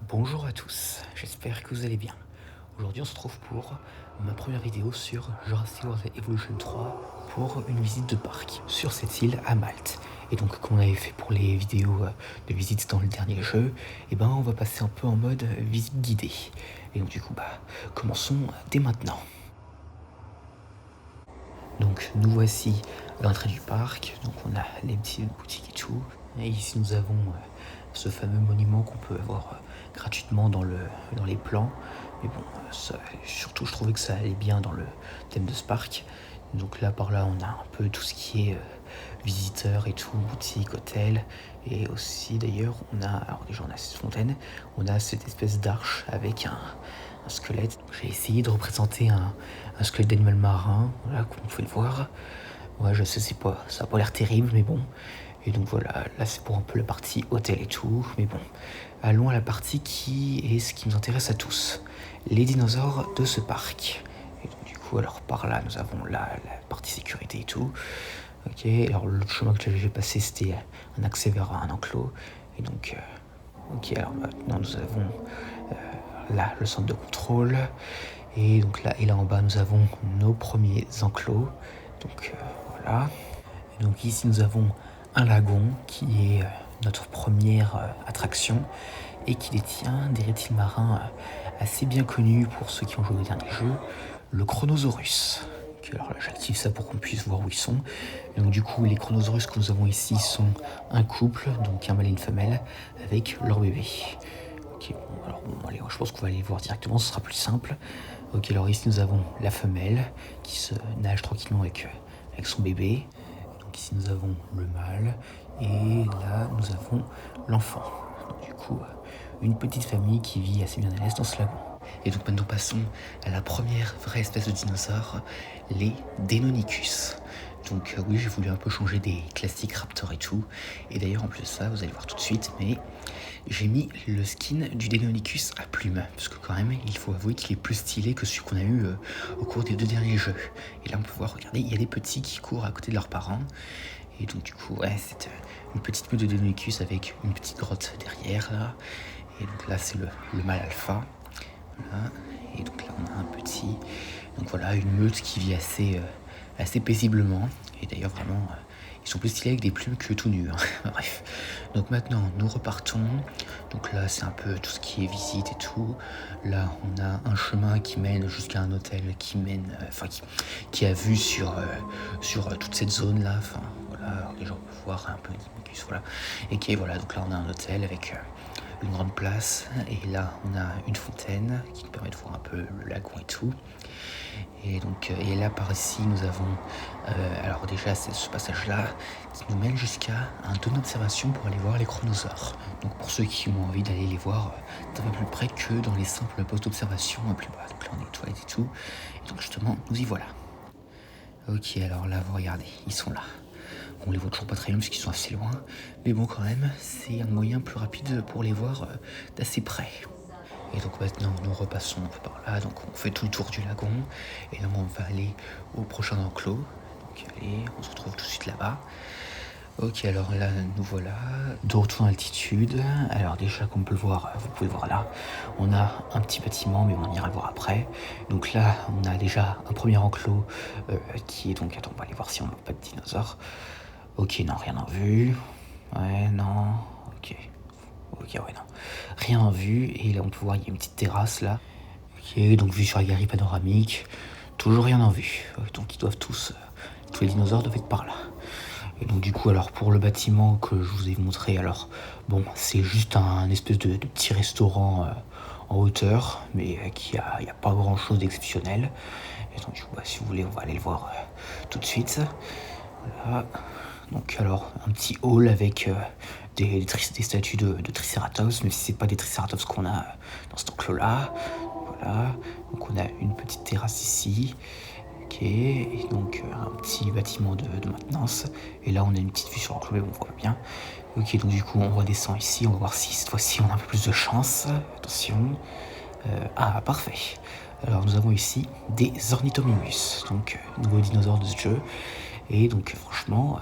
Bonjour à tous, j'espère que vous allez bien. Aujourd'hui on se retrouve pour ma première vidéo sur Jurassic World Evolution 3 pour une visite de parc sur cette île à Malte. Et donc comme on avait fait pour les vidéos de visite dans le dernier jeu, et ben on va passer un peu en mode visite guidée. Et donc du coup commençons dès maintenant. Donc nous voici à l'entrée du parc, donc on a les petites boutiques et tout. Et ici nous avons ce fameux monument qu'on peut avoir gratuitement dans les plans. Mais bon, surtout je trouvais que ça allait bien dans le thème de ce parc. Donc là par là on a un peu tout ce qui est visiteurs et tout, boutique, hôtel. Et aussi d'ailleurs alors déjà on a cette fontaine, on a cette espèce d'arche avec un squelette. J'ai essayé de représenter un squelette d'animal marin, voilà, comme vous pouvez le voir. Ouais, je sais, ça a pas l'air terrible, mais bon. Et donc voilà, là c'est pour un peu la partie hôtel et tout, mais bon. Allons à la partie qui est ce qui nous intéresse à tous. Les dinosaures de ce parc. Et donc du coup, alors par là, nous avons la partie sécurité et tout. Ok, alors le chemin que j'ai passé, c'était un accès vers un enclos. Et donc, ok, alors maintenant nous avons là le centre de contrôle. Et donc là en bas, nous avons nos premiers enclos. Donc voilà. Et donc ici, nous avons un lagon qui est notre première attraction et qui détient des reptiles marins assez bien connus pour ceux qui ont joué au dernier jeu, le Chronosaurus. Alors là, j'active ça pour qu'on puisse voir où ils sont. Et donc du coup, les Chronosaurus que nous avons ici sont un couple, donc un mâle et une femelle, avec leur bébé. Ok, bon, alors allez, je pense qu'on va aller voir directement, ce sera plus simple. Ok, alors ici nous avons la femelle qui se nage tranquillement avec son bébé. Donc ici nous avons le mâle et là nous avons l'enfant. Donc du coup, une petite famille qui vit assez bien à l'aise dans ce lagon. Et donc maintenant passons à la première vraie espèce de dinosaure, les Deinonychus. Donc oui, j'ai voulu un peu changer des classiques raptors et tout. Et d'ailleurs en plus de ça, vous allez voir tout de suite, mais j'ai mis le skin du Deinonychus à plumes. Parce que quand même, il faut avouer qu'il est plus stylé que celui qu'on a eu au cours des 2 derniers jeux. Et là on peut voir, regardez, il y a des petits qui courent à côté de leurs parents. Et donc du coup, ouais, c'est une petite meute de Deinonychus avec une petite grotte derrière là. Et donc là c'est le mâle alpha. Voilà. Et donc là on a un petit. Donc voilà, une meute qui vit assez paisiblement. Et d'ailleurs vraiment, ils sont plus stylés avec des plumes que tout nus. Hein. Bref. Donc maintenant nous repartons. Donc là c'est un peu tout ce qui est visite et tout. Là on a un chemin qui mène jusqu'à un hôtel qui mène, qui a vue sur toute cette zone là. Enfin voilà, alors les gens peuvent voir un peu Deinonychus, voilà. Et qui est voilà, donc là on a un hôtel avec une grande place et là on a une fontaine qui nous permet de voir un peu le lagon et tout. Et donc et là par ici nous avons alors déjà c'est ce passage là qui nous mène jusqu'à un tonneau d'observation pour aller voir les chronosaures. Donc pour ceux qui ont envie d'aller les voir d'un peu plus près que dans les simples postes d'observation plus bas. Donc là on est aux toilettes et tout. Et donc justement nous y voilà. Ok, alors là vous regardez, ils sont là. On les voit toujours pas très bien parce qu'ils sont assez loin. Mais bon quand même, c'est un moyen plus rapide pour les voir d'assez près. Et donc maintenant nous repassons un peu par là, donc on fait tout le tour du lagon. Et là on va aller au prochain enclos. Donc allez, on se retrouve tout de suite là-bas. Ok, alors là nous voilà de retour en altitude. Alors déjà comme on peut le voir, vous pouvez voir là, on a un petit bâtiment mais on ira le voir après. Donc là on a déjà un premier enclos qui est donc, attends on va aller voir si on n'a pas de dinosaures. Ok, non, rien en vue. Ouais, non, ok. Ok, ouais, non. Rien en vue. Et là, on peut voir, il y a une petite terrasse, là. Ok, donc vue sur la galerie panoramique. Toujours rien en vue. Donc ils doivent tous les dinosaures doivent être par là. Et donc du coup, alors pour le bâtiment que je vous ai montré, alors bon, c'est juste un espèce de petit restaurant en hauteur, mais il y a pas grand chose d'exceptionnel. Et donc du coup, si vous voulez, on va aller le voir tout de suite. Voilà. Donc alors un petit hall avec des statues de Triceratops, mais si c'est pas des Triceratops qu'on a dans cet enclos là. Voilà, donc on a une petite terrasse ici. Ok, et donc un petit bâtiment de maintenance. Et là on a une petite vue sur l'enclos, mais on voit bien. Ok, donc du coup on redescend ici, on va voir si cette fois-ci on a un peu plus de chance. Attention. Ah parfait. Alors nous avons ici des Ornithomimus, donc nouveaux dinosaures de ce jeu. Et donc franchement,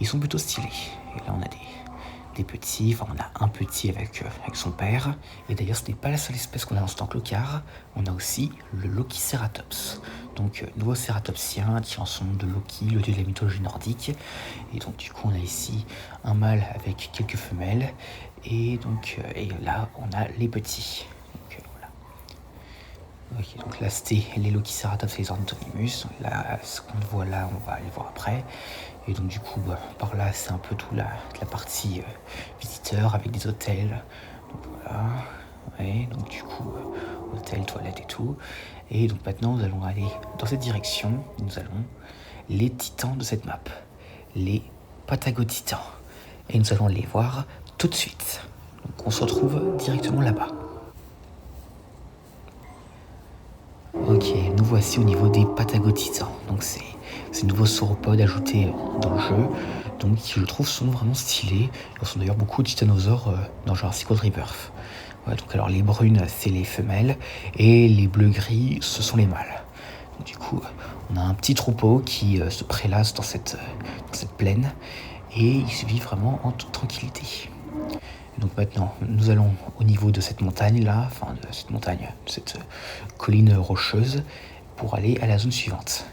ils sont plutôt stylés. Et là on a des petits, enfin on a un petit avec son père. Et d'ailleurs ce n'est pas la seule espèce qu'on a dans cet enclos car on a aussi le Lokiceratops. Donc nouveau cératopsien tirant son nom de Loki, le dieu de la mythologie nordique. Et donc du coup on a ici un mâle avec quelques femelles. Et donc et là on a les petits. Ok, donc là c'était les Lokiceratops et les Ornithomimimus. Là, ce qu'on voit là, on va aller voir après. Et donc du coup, par là, c'est un peu toute la partie visiteur avec des hôtels. Donc voilà, ouais, donc du coup, hôtel, toilette et tout. Et donc maintenant, nous allons aller dans cette direction. Nous allons les titans de cette map, les Patagotitans. Et nous allons les voir tout de suite. Donc on se retrouve directement là-bas. Ok, nous voici au niveau des Patagotitans. Donc c'est ces nouveaux sauropodes ajoutés dans le jeu, donc qui je trouve sont vraiment stylés. Il y a d'ailleurs beaucoup de titanosaures dans Jurassic World Rebirth. Ouais, donc alors les brunes c'est les femelles et les bleus-gris ce sont les mâles. Donc, du coup on a un petit troupeau qui se prélasse dans cette plaine et ils vivent vraiment en toute tranquillité. Donc maintenant, nous allons au niveau de cette montagne là, enfin de cette montagne, de cette colline rocheuse, pour aller à la zone suivante.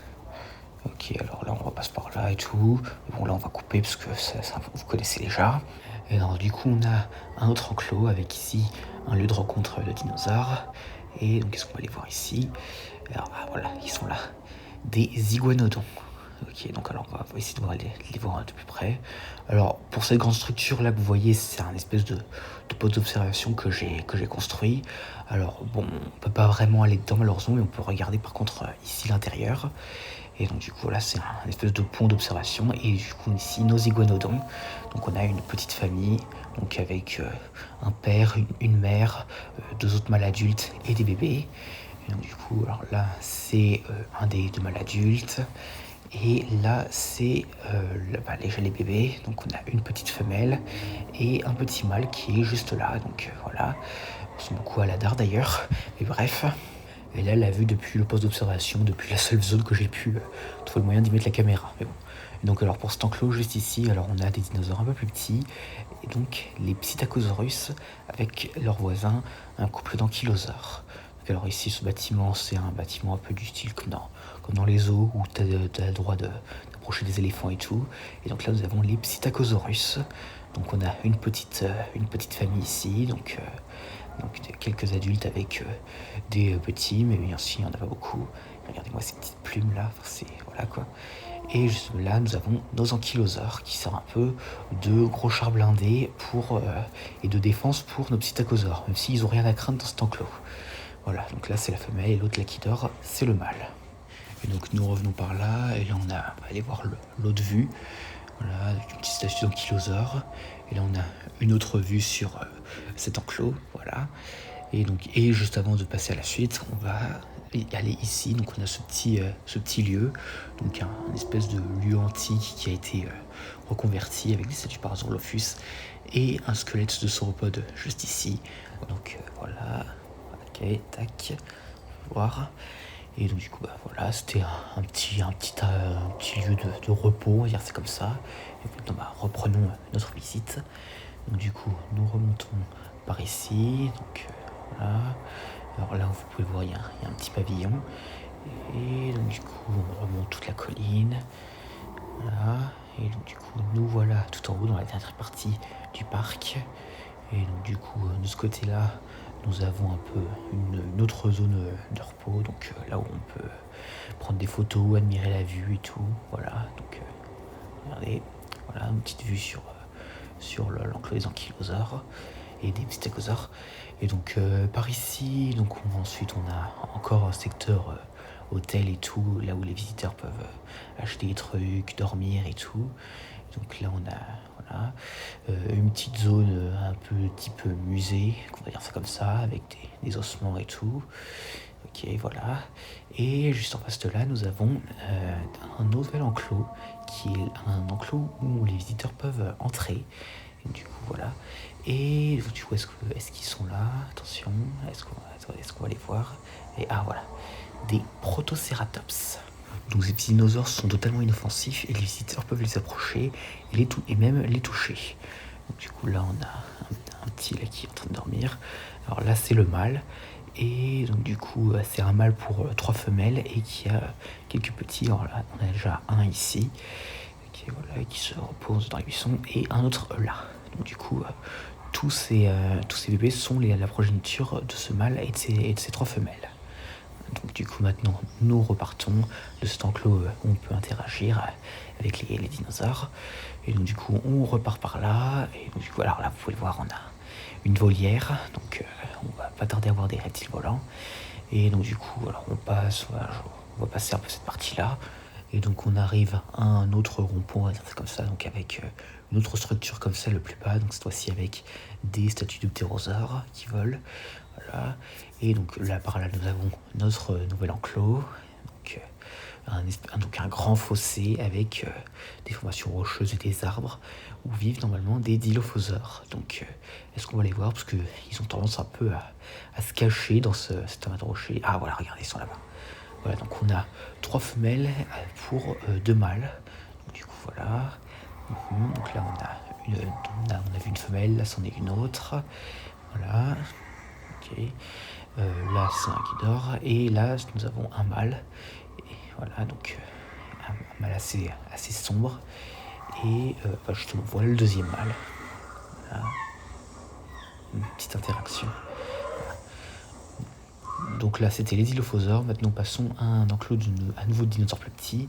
Ok, alors là on repasse par là et tout. Bon là on va couper parce que ça vous connaissez déjà. Et alors du coup on a un autre enclos avec ici un lieu de rencontre de dinosaures. Et donc qu'est-ce qu'on va aller voir ici? Alors voilà, ils sont là. Des iguanodons. Ok, donc alors on va essayer de les voir un peu plus près. Alors pour cette grande structure là que vous voyez, c'est un espèce de poste d'observation que j'ai construit. Alors bon, on peut pas vraiment aller dedans malheureusement, mais on peut regarder par contre ici l'intérieur. Et donc du coup là c'est un espèce de pont d'observation. Et du coup ici nos iguanodons. Donc on a une petite famille, donc avec un père, une mère, deux autres mâles adultes et des bébés. Et donc du coup alors là c'est un des deux mâles adultes. Et là, c'est les bébés. Donc, on a une petite femelle et un petit mâle qui est juste là. Donc, voilà. Ils sont beaucoup à la dard d'ailleurs. Mais bref. Et là, la vue depuis le poste d'observation, depuis la seule zone que j'ai pu trouver le moyen d'y mettre la caméra. Mais bon. Et donc, alors, pour cet enclos, juste ici, alors on a des dinosaures un peu plus petits. Et donc, les Psittacosaurus avec leurs voisins, un couple d'ankylosaures. Alors ici, ce bâtiment, c'est un bâtiment un peu du style comme dans les zoos où tu as le droit d'approcher des éléphants et tout. Et donc là, nous avons les Psittacosaurus. Donc on a une petite famille ici, donc quelques adultes avec des petits, mais bien sûr, il n'y en a pas beaucoup. Regardez-moi ces petites plumes là, voilà quoi. Et juste là, nous avons nos ankylosaures qui servent un peu de gros chars blindés et de défense pour nos Psittacosaures, même s'ils n'ont rien à craindre dans cet enclos. Voilà, donc là c'est la femelle et l'autre là qui dort, c'est le mâle. Et donc nous revenons par là, et là on va aller voir l'autre vue. Voilà, une petite statue d'ankylosaure. Et là on a une autre vue sur cet enclos, voilà. Et juste avant de passer à la suite, on va aller ici. Donc on a ce petit lieu, donc un espèce de lieu antique qui a été reconverti avec des statues Parasaurolophus et un squelette de sauropode juste ici. Donc voilà. Ok, tac, voir. Et donc du coup, voilà, c'était un petit lieu de repos, on va dire c'est comme ça. Et maintenant, reprenons notre visite. Donc du coup, nous remontons par ici. Donc voilà. Alors là, vous pouvez voir, il y a un petit pavillon. Et donc du coup, on remonte toute la colline. Voilà. Et donc du coup, nous voilà tout en haut dans la dernière partie du parc. Et donc du coup, de ce côté-là, nous avons un peu une autre zone de repos, donc là où on peut prendre des photos, admirer la vue et tout. Voilà, donc regardez, voilà une petite vue sur l'enclos des ankylosaures et des psittacosaures. Et donc par ici, donc ensuite on a encore un secteur hôtel et tout, là où les visiteurs peuvent acheter des trucs, dormir et tout. Donc là on a voilà, une petite zone un peu type musée, on va dire ça comme ça, avec des ossements et tout. Ok, voilà. Et juste en face de là, nous avons un nouvel enclos, qui est un enclos où les visiteurs peuvent entrer. Et du coup, voilà. Et du coup, est-ce qu'ils sont là? Attention, est-ce qu'on va les voir? Et voilà, des Protocératops. Donc ces petits dinosaures sont totalement inoffensifs et les visiteurs peuvent les approcher et même les toucher. Donc, du coup, là, on a un petit là qui est en train de dormir. Alors là, c'est le mâle. Et donc, du coup, c'est un mâle pour 3 femelles et qui a quelques petits. Alors là, on a déjà un ici qui se repose dans les buissons et un autre là. Donc, du coup, tous ces bébés sont la progéniture de ce mâle et de ces 3 femelles. Donc du coup maintenant nous repartons de cet enclos où on peut interagir avec les dinosaures. Et donc du coup on repart par là. Et donc du coup alors là vous pouvez le voir, on a une volière. Donc on va pas tarder à voir des reptiles volants. Et donc du coup alors on va passer un peu cette partie là. Et donc on arrive à un autre rond-point, on va dire ça comme ça, donc avec une autre structure comme ça le plus bas, donc cette fois-ci avec des statues de ptérosaures qui volent. Voilà. Et donc là par là nous avons notre nouvel enclos, donc un grand fossé avec des formations rocheuses et des arbres où vivent normalement des dilophosaures. Donc est-ce qu'on va les voir parce qu'ils ont tendance un peu à se cacher dans cet amas de rochers. Ah voilà, regardez, ils sont là-bas. Voilà, donc on a 3 femelles pour 2 mâles. Donc, du coup voilà. Donc là on a vu une femelle, là c'en est une autre. Voilà. Ok. Là c'est un qui dort. Et là nous avons un mâle. Et voilà, donc un mâle assez sombre. Et justement voilà le deuxième mâle. Voilà. Une petite interaction. Donc là c'était les dilophosaures. Maintenant passons à un enclos à nouveau de dinosaures plus petits,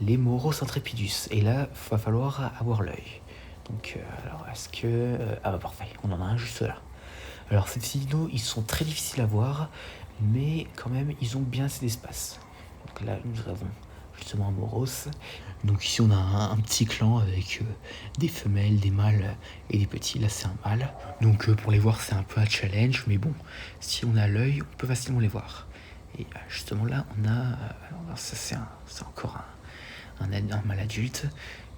les Moros intrepidus. Et là il va falloir avoir l'œil. Donc alors est-ce que... ah bah parfait, on en a un juste là. Alors ces petits dinos ils sont très difficiles à voir, mais quand même ils ont bien assez d'espace. Donc là nous avons justement un Moros. Donc ici on a un petit clan avec des femelles, des mâles et des petits. Là c'est un mâle. Donc pour les voir c'est un peu un challenge, mais bon, si on a l'œil on peut facilement les voir. Et justement là on a... alors ça c'est encore un mâle adulte.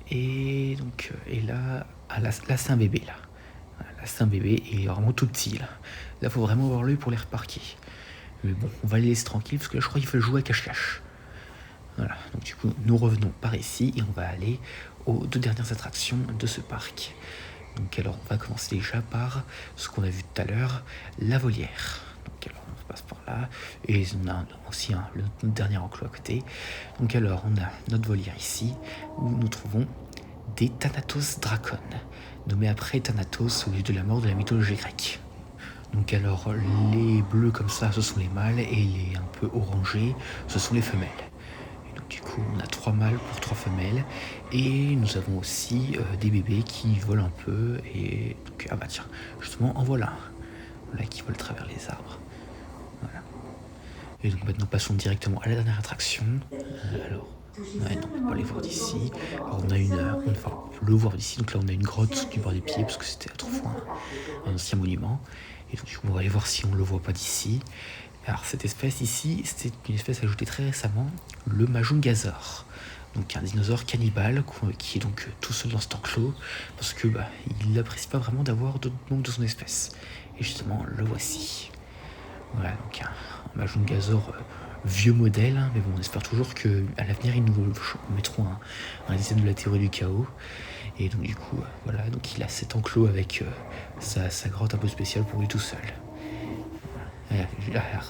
Et donc et là c'est un bébé là. Là c'est un bébé et il est vraiment tout petit là. Là faut vraiment avoir l'œil pour les reparquer. Mais bon, on va les laisser tranquilles parce que là je crois qu'il faut jouer à cache-cache. Voilà, donc du coup nous revenons par ici et on va aller aux 2 dernières attractions de ce parc. Donc alors on va commencer déjà par ce qu'on a vu tout à l'heure, la volière. Donc alors on passe par là et on a aussi le dernier enclos à côté. Donc alors on a notre volière ici où nous trouvons des Thanatos Dracon, nommés après Thanatos au lieu de la mort de la mythologie grecque. Donc alors les bleus comme ça ce sont les mâles et les un peu orangés ce sont les femelles. Du coup, on a 3 mâles pour 3 femelles. Et nous avons aussi des bébés qui volent un peu. Et donc, ah bah tiens, justement, en voilà un. Voilà, qui vole à travers les arbres. Voilà. Et donc maintenant, passons directement à la dernière attraction. Alors, ouais, non, on peut pas les voir d'ici. Alors, on peut le voir d'ici. Donc là, on a une grotte du bord des pieds, parce que c'était autrefois un ancien monument. Et donc, on va aller voir si on le voit pas d'ici. Alors cette espèce ici, c'est une espèce ajoutée très récemment, le Majungasaur. Donc un dinosaure cannibale qui est donc tout seul dans cet enclos parce que il n'apprécie pas vraiment d'avoir d'autres membres de son espèce. Et justement, le voici. Voilà, donc un Majungasaur vieux modèle, mais bon, on espère toujours qu'à l'avenir ils nous mettront un dixième de la théorie du chaos. Et donc du coup, voilà, donc il a cet enclos avec sa grotte un peu spéciale pour lui tout seul.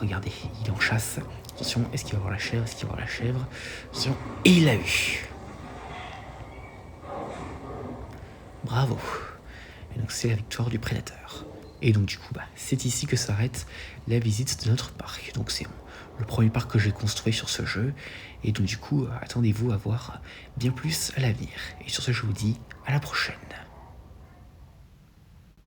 Regardez, il est en chasse. Attention, est-ce qu'il va voir la chèvre? Est-ce qu'il va voir la chèvre? Attention, et il l'a eu. Bravo. Et donc c'est la victoire du prédateur. Et donc du coup, c'est ici que s'arrête la visite de notre parc. Donc c'est le premier parc que j'ai construit sur ce jeu. Et donc du coup, attendez-vous à voir bien plus à l'avenir. Et sur ce, je vous dis à la prochaine.